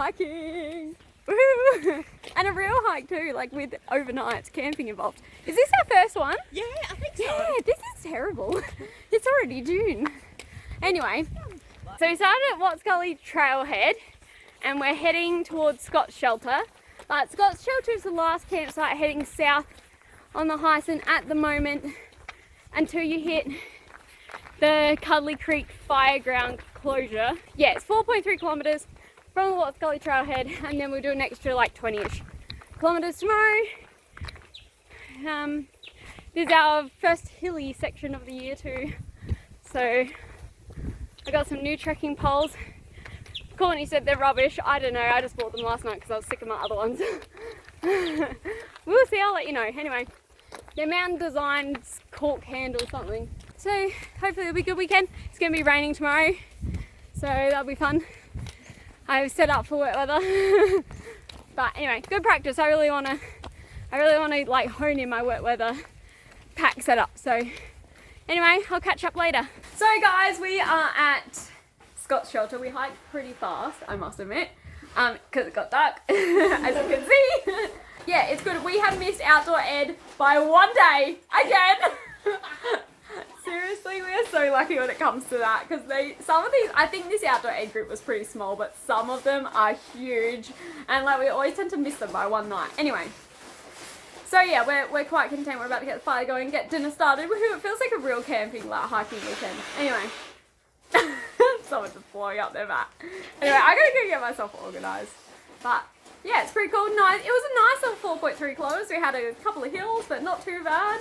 hiking. Woohoo! And a real hike too, like with overnight camping involved. Is this our first one? Yeah, I think so. Yeah, this is terrible. It's already June. Anyway, so we started at Cudlee Trailhead and we're heading towards Scott's Shelter. But Scott's Shelter is the last campsite heading south on the Heysen at the moment until you hit the Cudlee Creek Fireground closure. Yeah, it's 4.3 kilometres from the Cudlee Trailhead, and then we'll do an extra like 20-ish kilometres tomorrow. This is our first hilly section of the year too. So I got some new trekking poles. Courtney said they're rubbish. I don't know, I just bought them last night because I was sick of my other ones. We'll see, I'll let you know. Anyway, they're Mountain Designs cork handle something. So hopefully it'll be a good weekend. It's going to be raining tomorrow, so that'll be fun. I've set up for wet weather. But anyway, good practice. I really want to like hone in my wet weather pack setup. So anyway, I'll catch up later. So guys, we are at Scott's Shelter. We hiked pretty fast, I must admit, because it got dark, as you can see. Yeah, it's good. We have missed outdoor ed by 1 day again. Seriously, we are so lucky when it comes to that, because some of these, I think this outdoor ed group was pretty small, but some of them are huge, and like we always tend to miss them by one night. Anyway, so yeah, we're quite content. We're about to get the fire going, get dinner started. Woohoo! It feels like a real camping, like hiking weekend. Anyway. Someone just blowing up their mat. Anyway, I gotta go get myself organised. But yeah, it's pretty cool. Nice. It was a nice little 4.3 kilometres. We had a couple of hills, but not too bad.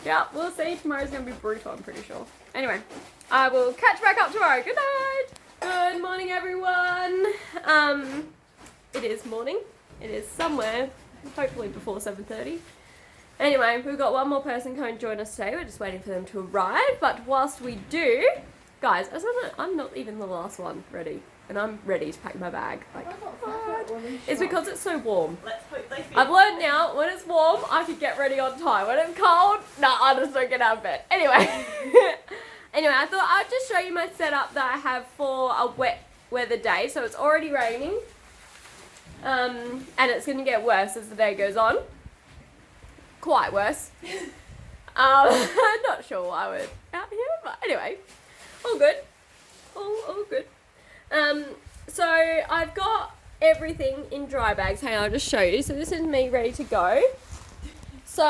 Yeah, we'll see. Tomorrow's gonna be brutal, I'm pretty sure. Anyway, I will catch back up tomorrow. Good night. Good morning, everyone. It is morning. It is somewhere, hopefully before 7:30. Anyway, we've got one more person come and join us today. We're just waiting for them to arrive. But whilst we do, guys, I'm not even the last one ready, and I'm ready to pack my bag. Like, what? It's because it's so warm. I've learned now, when it's warm, I can get ready on time. When it's cold, nah, I just don't get out of bed. Anyway, I thought I'd just show you my setup that I have for a wet weather day. So it's already raining, and it's going to get worse as the day goes on. Quite worse. I'm not sure why we're out here, but anyway. All good. All good. So I've got everything in dry bags. Hang on, I'll just show you. So this is me ready to go. So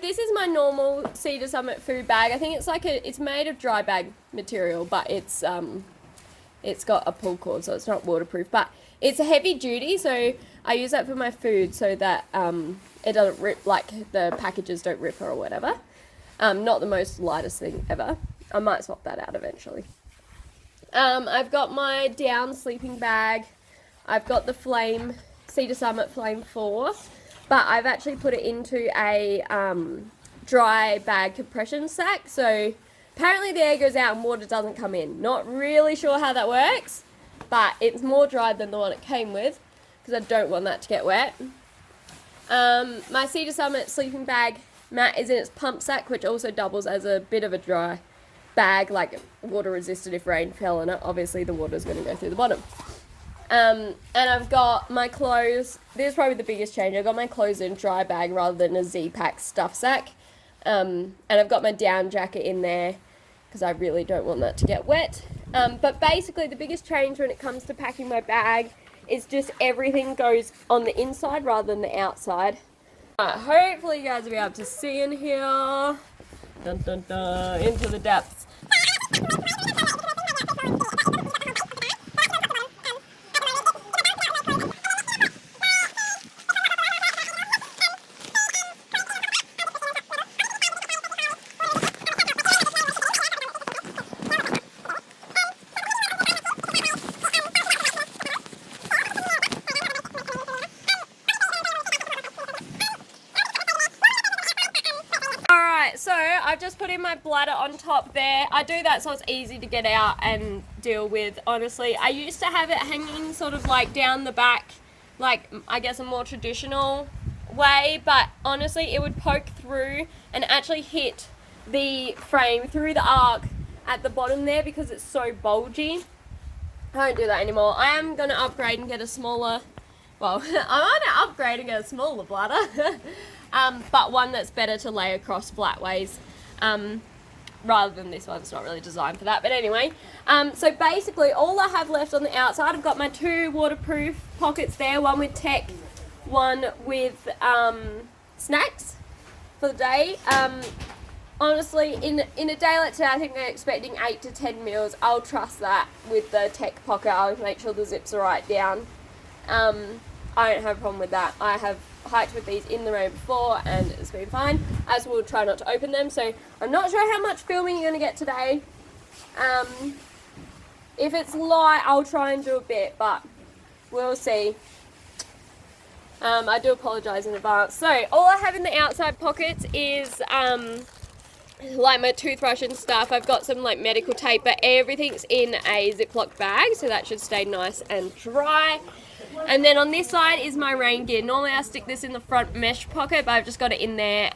this is my normal Cedar Summit food bag. I think it's made of dry bag material, but it's got a pull cord, so it's not waterproof. But it's a heavy duty, so I use that for my food so that it doesn't rip, like the packages don't rip or whatever. Not the most lightest thing ever. I might swap that out eventually. I've got my down sleeping bag. I've got the Cedar Summit Flame 4, but I've actually put it into a dry bag compression sack. So apparently the air goes out and water doesn't come in. Not really sure how that works, but it's more dry than the one it came with because I don't want that to get wet. My Cedar Summit sleeping bag mat is in its pump sack, which also doubles as a bit of a dry bag, like water resistant if rain fell on it. Obviously the water's going to go through the bottom. And I've got my clothes. This is probably the biggest change. I've got my clothes in a dry bag rather than a Z-Pack stuff sack. And I've got my down jacket in there because I really don't want that to get wet. But basically the biggest change when it comes to packing my bag is just everything goes on the inside rather than the outside. Hopefully you guys will be able to see in here. Dun, dun, dun, into the depths. So I've just put in my bladder on top there. I do that so it's easy to get out and deal with, honestly. I used to have it hanging sort of like down the back, like I guess a more traditional way, but honestly it would poke through and actually hit the frame through the arc at the bottom there because it's so bulgy. I don't do that anymore. I am going to upgrade and get a smaller, well, I'm going to upgrade and get a smaller bladder, but one that's better to lay across flatways, rather than this one. It's not really designed for that, but anyway. So basically all I have left on the outside, I've got my 2 waterproof pockets there, one with tech, one with snacks for the day. Honestly, in a day like today, I think they're expecting 8 to 10 meals. I'll trust that with the tech pocket. I'll make sure the zips are right down. I don't have a problem with that. I have hiked with these in the rain before and it's been fine, as we'll try not to open them. So I'm not sure how much filming you're going to get today. If it's light, I'll try and do a bit, but we'll see. I do apologise in advance. So all I have in the outside pockets is like my toothbrush and stuff. I've got some like medical tape, but everything's in a Ziploc bag, so that should stay nice and dry. And then on this side is my rain gear. Normally I stick this in the front mesh pocket, but I've just got it in there,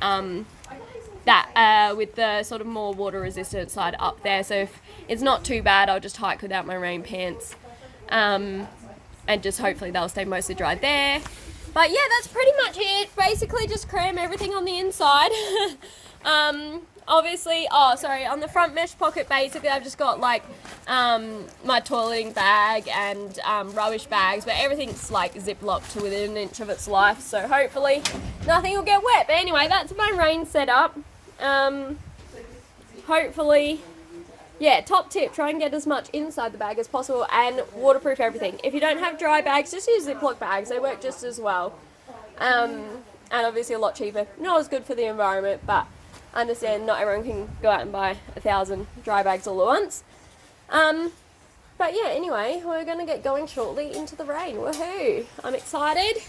with the sort of more water resistant side up there. So if it's not too bad, I'll just hike without my rain pants, and just hopefully they'll stay mostly dry there. But yeah, that's pretty much it. Basically just cram everything on the inside. Obviously, on the front mesh pocket, basically I've just got like my toileting bag and rubbish bags, but everything's like ziplocked to within an inch of its life, so hopefully nothing will get wet. But anyway, that's my rain setup. Hopefully, yeah, top tip, try and get as much inside the bag as possible and waterproof everything. If you don't have dry bags, just use Ziploc bags, they work just as well. And obviously a lot cheaper, not as good for the environment, but I understand not everyone can go out and buy 1,000 dry bags all at once. But yeah, anyway, we're going to get going shortly into the rain. Woohoo! I'm excited.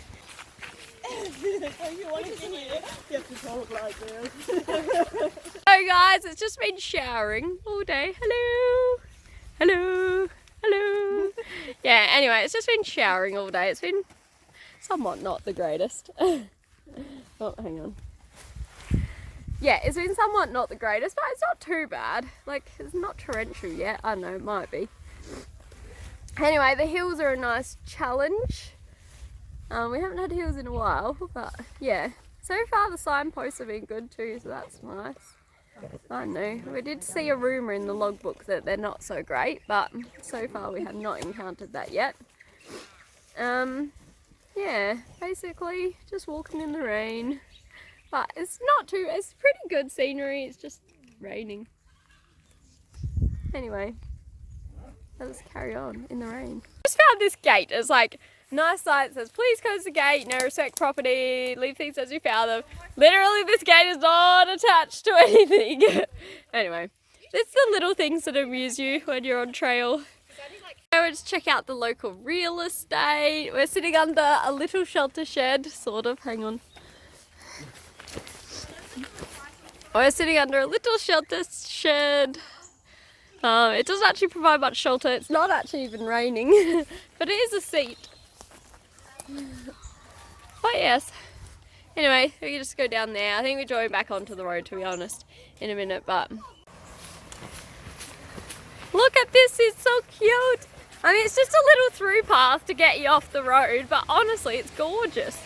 So guys, it's just been showering all day. Hello! Hello! Hello! Yeah, anyway, it's just been showering all day. It's been somewhat not the greatest. Oh, hang on. Yeah, it's been somewhat not the greatest, but it's not too bad. Like, it's not torrential yet. I don't know, it might be. Anyway, the hills are a nice challenge. We haven't had hills in a while, but yeah. So far the signposts have been good too, so that's nice. I don't know. We did see a rumour in the logbook that they're not so great, but so far we have not encountered that yet. Yeah, basically just walking in the rain. But it's pretty good scenery, it's just raining. Anyway, let's carry on in the rain. Just found this gate. It's like nice sign that says please close the gate, no respect property, leave things as you found them. Literally this gate is not attached to anything. Anyway, it's the little things that amuse you when you're on trail. We'll just check out the local real estate. We're sitting under a little shelter shed, sort of, hang on. We're sitting under a little shelter shed. It doesn't actually provide much shelter. It's not actually even raining, but it is a seat. But yes. Anyway, we can just go down there. I think we're going back onto the road, to be honest, in a minute. But look at this, it's so cute. I mean, it's just a little through path to get you off the road, but honestly, it's gorgeous.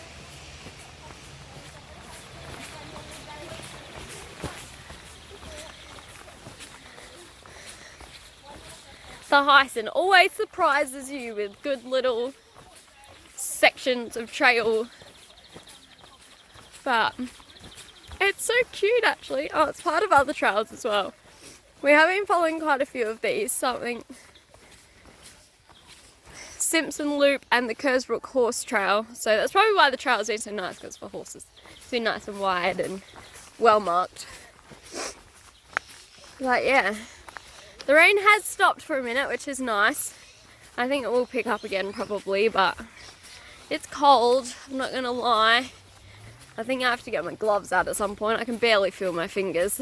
The Heysen always surprises you with good little sections of trail. But it's so cute actually. Oh, it's part of other trails as well. We have been following quite a few of these. Something Simpson Loop and the Kersbrook Horse Trail. So that's probably why the trail has been so nice, because for horses. It's been nice and wide and well marked. But yeah. The rain has stopped for a minute, which is nice. I think it will pick up again probably, but it's cold, I'm not gonna lie. I think I have to get my gloves out at some point. I can barely feel my fingers.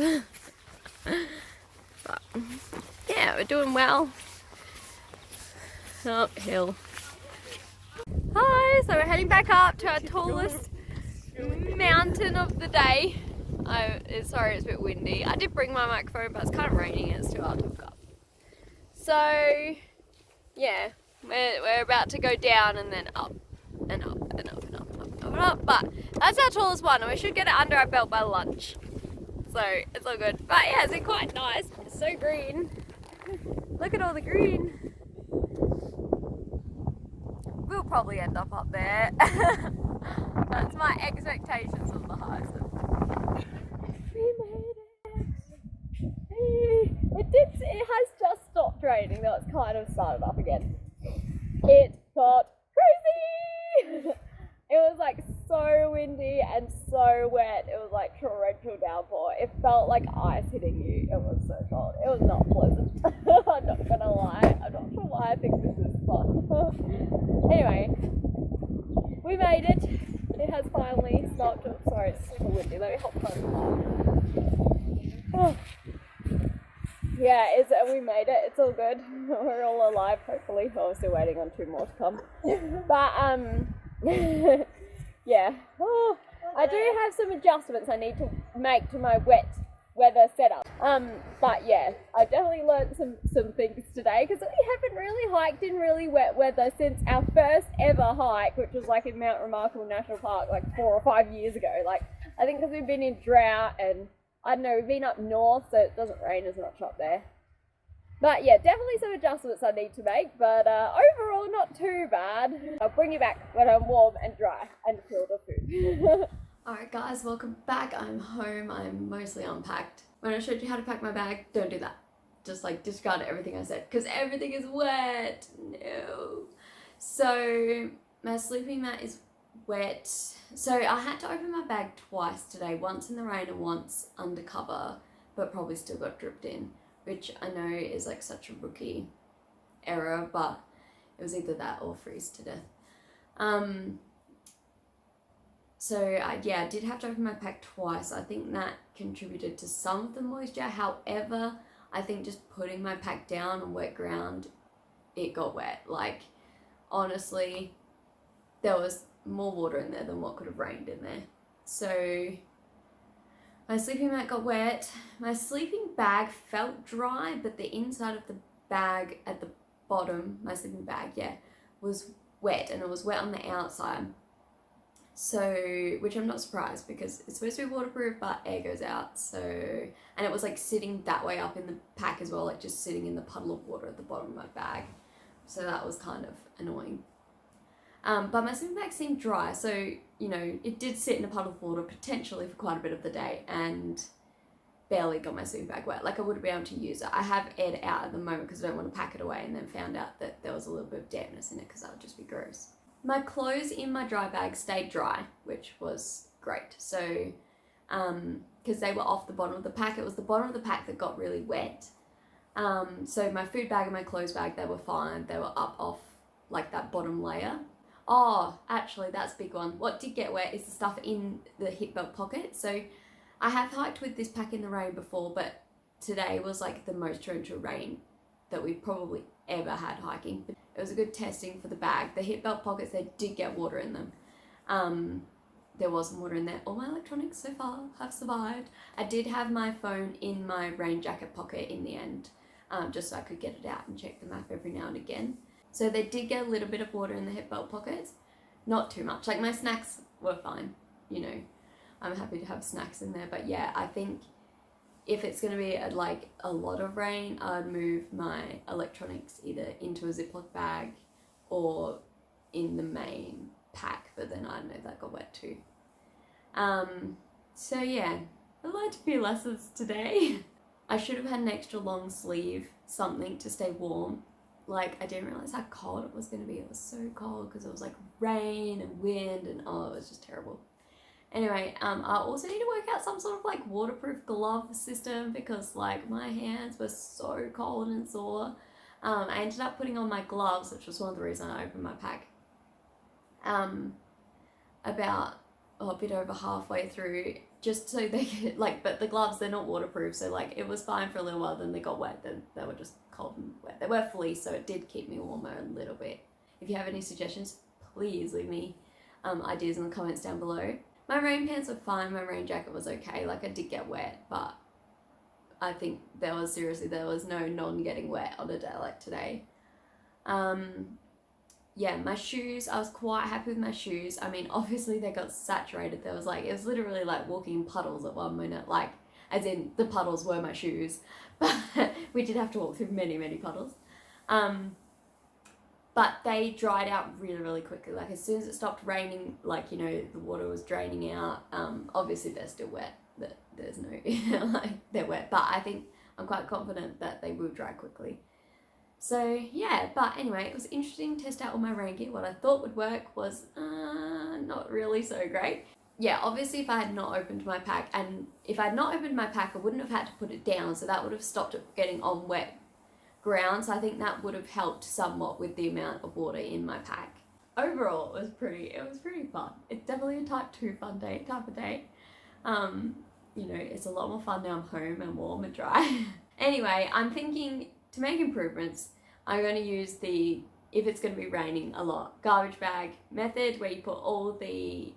But yeah, we're doing well. Uphill. Hi, so we're heading back up to our tallest mountain of the day. Sorry, it's a bit windy. I did bring my microphone, but it's kind of raining and it's too hard to hook up. So yeah, we're about to go down and then up and up and up and up and up and up. But that's our tallest one, and we should get it under our belt by lunch. So it's all good. But yeah, it's quite nice. It's so green. Look at all the green. We'll probably end up there. That's my expectations of the height. We made it. It has just stopped raining, though it's kind of started up again. It got crazy! It was like so windy and so wet. It was like torrential downpour. It felt like ice hitting you. It was so cold. It was not pleasant. I'm not gonna lie. I'm not sure why I think this is fun. Anyway, we made it. It has finally stopped. Oh, sorry, it's super windy. Let me hop home. Oh. Yeah, we made it. It's all good. We're all alive, hopefully. Oh, we're still waiting on 2 more to come. But, yeah. Oh, I do have some adjustments I need to make to my wet weather setup. But yeah, I definitely learned some things today, because we haven't really hiked in really wet weather since our first ever hike, which was like in Mount Remarkable National Park like 4 or 5 years ago. Like, I think because we've been in drought and I don't know, we've been up north, so it doesn't rain as much up there. But yeah, definitely some adjustments I need to make, but overall not too bad. I'll bring you back when I'm warm and dry and filled with food. Alright guys, welcome back. I'm home. I'm mostly unpacked. When I showed you how to pack my bag, don't do that. Just like discard everything I said, because everything is wet. No. So my sleeping mat is wet. So I had to open my bag twice today, once in the rain and once undercover, but probably still got dripped in, which I know is like such a rookie error, but it was either that or freeze to death. So I did have to open my pack twice. I think that contributed to some of the moisture. However, I think just putting my pack down on wet ground, it got wet. Like, honestly, there was more water in there than what could have rained in there. So my sleeping mat got wet. My sleeping bag felt dry, but the inside of the bag at the bottom, my sleeping bag, was wet, and it was wet on the outside. So, which I'm not surprised, because it's supposed to be waterproof, but air goes out. So, and it was like sitting that way up in the pack as well, like just sitting in the puddle of water at the bottom of my bag. So that was kind of annoying. But my sleeping bag seemed dry, so, you know, it did sit in a puddle of water potentially for quite a bit of the day, and barely got my sleeping bag wet. Like, I wouldn't be able to use it. I have aired it out at the moment because I don't want to pack it away, and then found out that there was a little bit of dampness in it, because that would just be gross. My clothes in my dry bag stayed dry, which was great. So, because they were off the bottom of the pack, it was the bottom of the pack that got really wet. So my food bag and my clothes bag, they were fine. They were up off like that bottom layer. Oh, actually, that's a big one. What did get wet is the stuff in the hip belt pocket. So I have hiked with this pack in the rain before, but today was like the most torrential rain that we've probably ever had hiking. It was a good testing for the bag. The hip belt pockets, they did get water in them. There was some water in there. All my electronics so far have survived. I did have my phone in my rain jacket pocket in the end, just so I could get it out and check the map every now and again. So they did get a little bit of water in the hip belt pockets, not too much. Like, my snacks were fine, you know. I'm happy to have snacks in there, but yeah, I think if it's gonna be like a lot of rain, I'd move my electronics either into a Ziploc bag or in the main pack, but then I know that got wet too. So yeah, I learned a few lessons today. I should have had an extra long sleeve, something to stay warm. Like, I didn't realize how cold it was going to be. It was so cold because it was like rain and wind, and oh, it was just terrible. Anyway, I also need to work out some sort of like waterproof glove system, because like my hands were so cold and sore. I ended up putting on my gloves, which was one of the reasons I opened my pack. About a bit over halfway through, just so they could, like, but the gloves, they're not waterproof, so like it was fine for a little while, then they got wet, then they were just cold and wet. They were fleece, so it did keep me warmer a little bit. If you have any suggestions, please leave me ideas in the comments down below. My rain pants were fine, my rain jacket was okay, like I did get wet, but I think there was no non-getting wet on a day like today. Yeah, my shoes, I was quite happy with my shoes. I mean, obviously they got saturated. There was like, it was literally like walking in puddles at one minute, like, as in the puddles were my shoes, but we did have to walk through many, many puddles. But they dried out really, really quickly. Like as soon as it stopped raining, like, you know, the water was draining out. Obviously they're still wet, but there's no, like, they're wet, but I think I'm quite confident that they will dry quickly. So yeah, but anyway, it was interesting to test out all my rain gear. What I thought would work was not really so great. Yeah, obviously if I had not opened my pack, and if I had not opened my pack, I wouldn't have had to put it down, so that would have stopped it getting on wet ground. So I think that would have helped somewhat with the amount of water in my pack. Overall, it was pretty fun. It's definitely a type 2 fun day, type of day. You know, it's a lot more fun now I'm home and warm and dry. Anyway, I'm thinking to make improvements, I'm going to use the, if it's going to be raining a lot, garbage bag method, where you put all the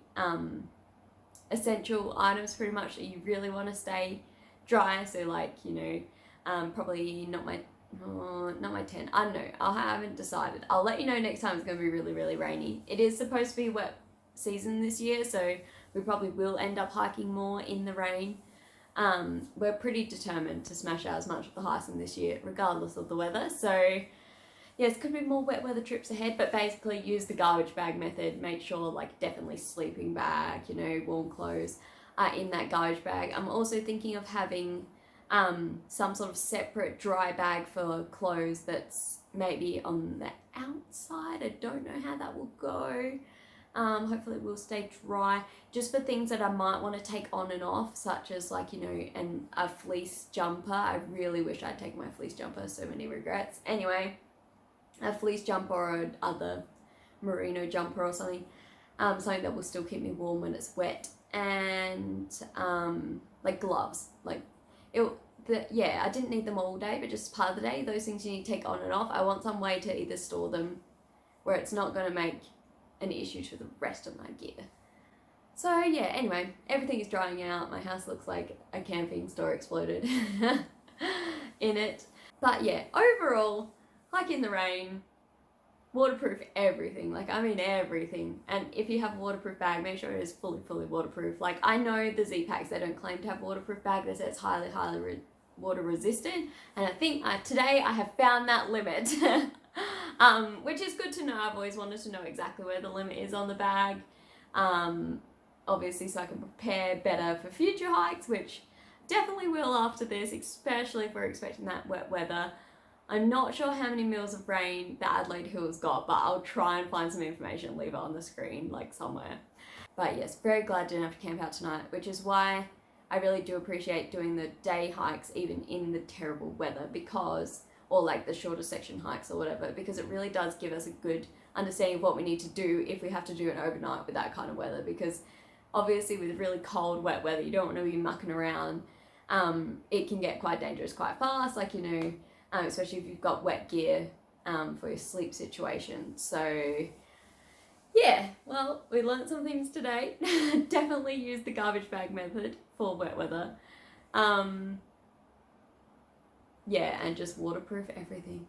essential items pretty much that you really want to stay dry. So like, you know, probably not my tent. I don't know. I haven't decided. I'll let you know next time it's going to be really, really rainy. It is supposed to be wet season this year, so we probably will end up hiking more in the rain. We're pretty determined to smash out as much of the Heysen this year, regardless of the weather. So yes, could be more wet weather trips ahead, but basically use the garbage bag method. Make sure, like, definitely sleeping bag, you know, warm clothes in that garbage bag. I'm also thinking of having some sort of separate dry bag for clothes that's maybe on the outside. I don't know how that will go. Hopefully it will stay dry, just for things that I might want to take on and off, such as, like, you know, a fleece jumper. I really wish I'd taken my fleece jumper, so many regrets. Anyway, a fleece jumper or other merino jumper or something, something that will still keep me warm when it's wet, and like gloves. Like yeah, I didn't need them all day, but just part of the day, those things you need to take on and off. I want some way to either store them where it's not going to make an issue to the rest of my gear. So yeah, anyway, everything is drying out. My house looks like a camping store exploded in it. But yeah, overall, hike in the rain, waterproof everything. Like, I mean everything. And if you have a waterproof bag, make sure it is fully waterproof. Like, I know the Z-Packs, they don't claim to have a waterproof bag. They say it's highly water resistant. And I think today I have found that limit. Which is good to know. I've always wanted to know exactly where the limit is on the bag. Obviously, so I can prepare better for future hikes, which definitely will after this, especially if we're expecting that wet weather. I'm not sure how many mils of rain the Adelaide Hills got, but I'll try and find some information and leave it on the screen, like, somewhere. But yes, very glad I didn't have to camp out tonight, which is why I really do appreciate doing the day hikes even in the terrible weather, because, or like the shorter section hikes or whatever, because it really does give us a good understanding of what we need to do if we have to do it overnight with that kind of weather. Because obviously with really cold, wet weather, you don't want to be mucking around. It can get quite dangerous quite fast, like, you know, especially if you've got wet gear for your sleep situation. So yeah, well, we learned some things today. Definitely use the garbage bag method for wet weather. Yeah, and just waterproof everything.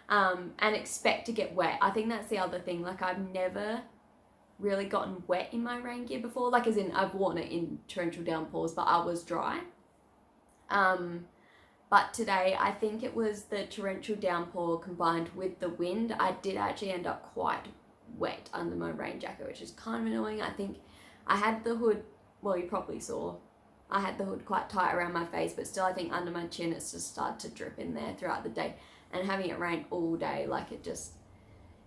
And expect to get wet. I think that's the other thing. Like, I've never really gotten wet in my rain gear before. Like, as in, I've worn it in torrential downpours, but I was dry. But today, I think it was the torrential downpour combined with the wind. I did actually end up quite wet under my rain jacket, which is kind of annoying. I think I had the hood, well, you probably saw, I had the hood quite tight around my face, but still I think under my chin it's just started to drip in there throughout the day. And having it rain all day, like, it just,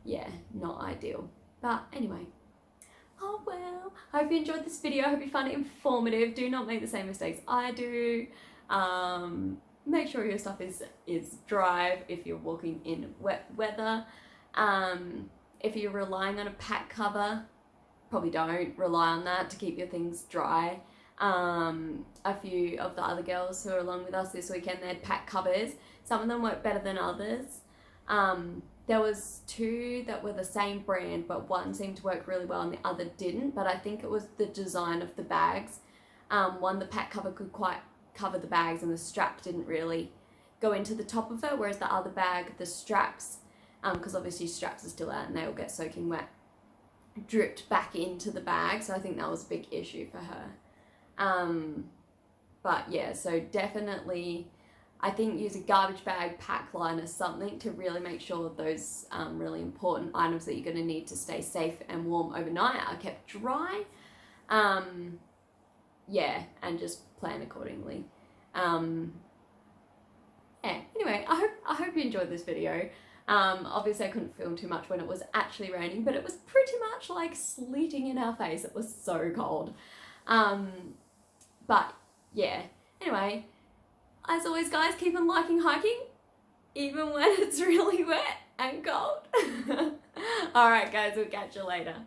yeah, not ideal. But anyway, oh well. I hope you enjoyed this video. I hope you found it informative. Do not make the same mistakes I do. Make sure your stuff is dry if you're walking in wet weather. If you're relying on a pack cover, probably don't rely on that to keep your things dry. A few of the other girls who are along with us this weekend, they had pack covers. Some of them work better than others. There was two that were the same brand, but one seemed to work really well and the other didn't. But I think it was the design of the bags. One, the pack cover could quite cover the bags and the strap didn't really go into the top of it, whereas the other bag, the straps, because obviously straps are still out and they will get soaking wet, dripped back into the bag. So I think that was a big issue for her. But yeah, so definitely I think use a garbage bag, pack liner, something to really make sure those really important items that you're going to need to stay safe and warm overnight are kept dry. Yeah, and just plan accordingly. Yeah, anyway, I hope you enjoyed this video. Obviously I couldn't film too much when it was actually raining, but it was pretty much like sleeting in our face. It was so cold. But yeah, anyway, as always guys, keep on liking hiking, even when it's really wet and cold. Alright guys, we'll catch you later.